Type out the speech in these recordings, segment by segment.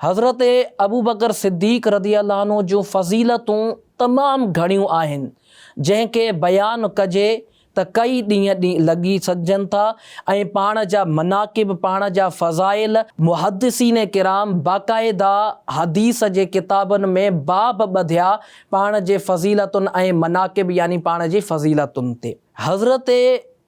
हज़रत अबू बकर सिद्दीक़ रज़ियल्लाहु अन्हु जूं फ़ज़ीलतूं तमामु घणियूं आहिनि, जंहिंखे बयानु कजे त कई ॾींहं लॻी सघजनि था ऐं पाण जा मनाक़िब, पाण जा फ़ज़ाइल मुहद्दिसीन किराम बाक़ाइदा हदीस जे किताबनि में बाब ॿधिया पाण जे फ़ज़ीलतुनि ऐं मनाक़िब यानी पाण जी फ़ज़ीलतुनि ते। हज़रत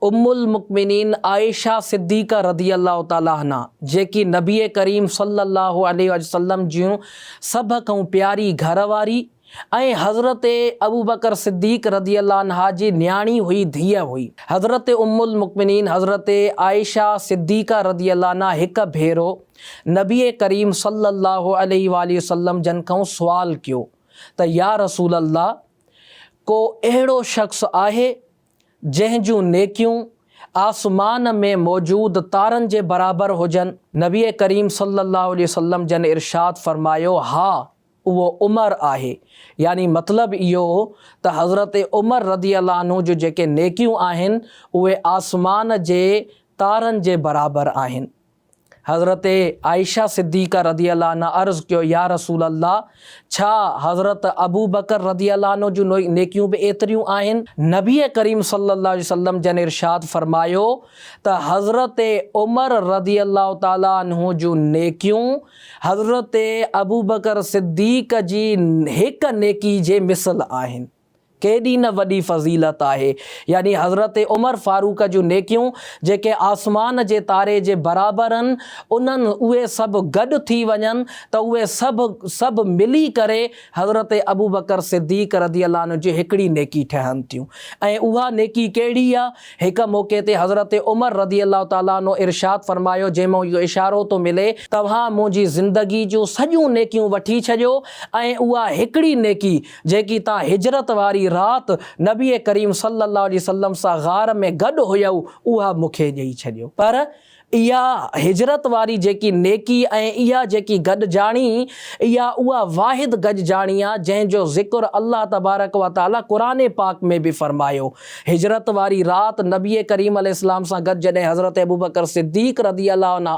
उम्मुल मुमिनीन आयशा सिद्दीक़ा रज़ियल्लाहु ताला अन्हा, जेकी नबी करीम सल्लल्लाहु अलैहि वसल्लम जूं सभ खां प्यारी घरवारी ऐं हज़रत अबू बकर सिद्दीक़ रज़ियल्लाहु अन्हा जी न्याणी हुई, धीअ हुई। हज़रत उम्मुल मुमिनीन हज़रत आयशा सिद्दीक़ा रज़ियल्लाहु अन्हा हिक भेरो नबी करीम सल्लल्लाहु अलैहि वसल्लम जन खां सुवाल कयो त या रसूल अल्लाह, को अहिड़ो शख़्स आहे जंहिंजूं नेकियूं आसमान में मौजूद तारनि जे बराबरि हुजनि? नबी करीम सल्लल्लाहु अलैहि वसल्लम जन इरशाद फरमायो, हा उहो उमर आहे। यानी मतिलबु इहो त हज़रत उमर रज़ियल्लाहु अन्हु जो जेके नेकियूं आहिनि उहे आसमान जे तारनि जे बराबरि आहिनि। हज़रत आयशा सिद्दीक़ा रज़ियल्लाहु अन्हा अर्ज़ु कयो, या रसूल अल्लाह, छा हज़रत अबू बकर रज़ियल्लाहु अन्हु जूं नेकियूं बि एतिरियूं आहिनि? नबी करीम सल्लल्लाहु अलैहि वसल्लम जन इरशाद फरमायो त हज़रत उमर रज़ियल्लाहु ताला अन्हु जूं नेकियूं हज़रत अबू बकर सिद्दीक़ जी हिक नेकी जे मिसल आहिनि। केॾी न वॾी फ़ज़ीलत आहे। यानी हज़रत उमर फ़ारूक जूं नेकियूं जेके आसमान जे तारे जे बराबरि आहिनि, उन्हनि उहे सभु गॾु थी वञनि त उहे सभु मिली करे हज़रत अबू बकर सिद्दीक़ रज़ियल्लाहु अन्हु जी हिकिड़ी नेकी ठहनि थियूं। ऐं उहा नेकी कहिड़ी आहे? हिक मौक़े ते हज़रत उमर रज़ियल्लाहु ताला अन्हु इरशाद फरमायो, जंहिंमां इहो इशारो थो मिले, तव्हां मुंहिंजी ज़िंदगी जूं सॼियूं नेकियूं वठी छॾियो ऐं उहा हिकिड़ी नेकी जेकी तव्हां हिजरत वारी रात नबी करीम सल्लल्लाहु अलैहि वसल्लम सां गार में गॾु हुयव, उहा मूंखे ॾेई छॾियो। पर इहा हिजरत वारी जेकी नेकी ऐं इहा जेकी गॾिजाणी, इहा उहा वाहिद गॾिजाणी आहे जंहिंजो ज़िक्र अल्लाह तबारक व ताला क़ुरान पाक में बि फरमायो। हिजरत वारी रात नबी करीम अलैहिस्सलाम सां गॾु जॾहिं हज़रत अबू बकर सिद्दीक़ रज़ियल्लाहु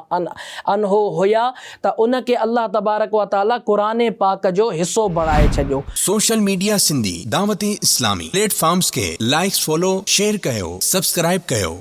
अन्हु हुया त उनखे अल्लाह तबारक व ताला क़ुरान पाक जो हिस्सो बणाए छॾियो। Social media Sindhi Dawat Islami platforms के लाइक्स, फॉलो, शेयर कयो, सब्सक्राइब कयो।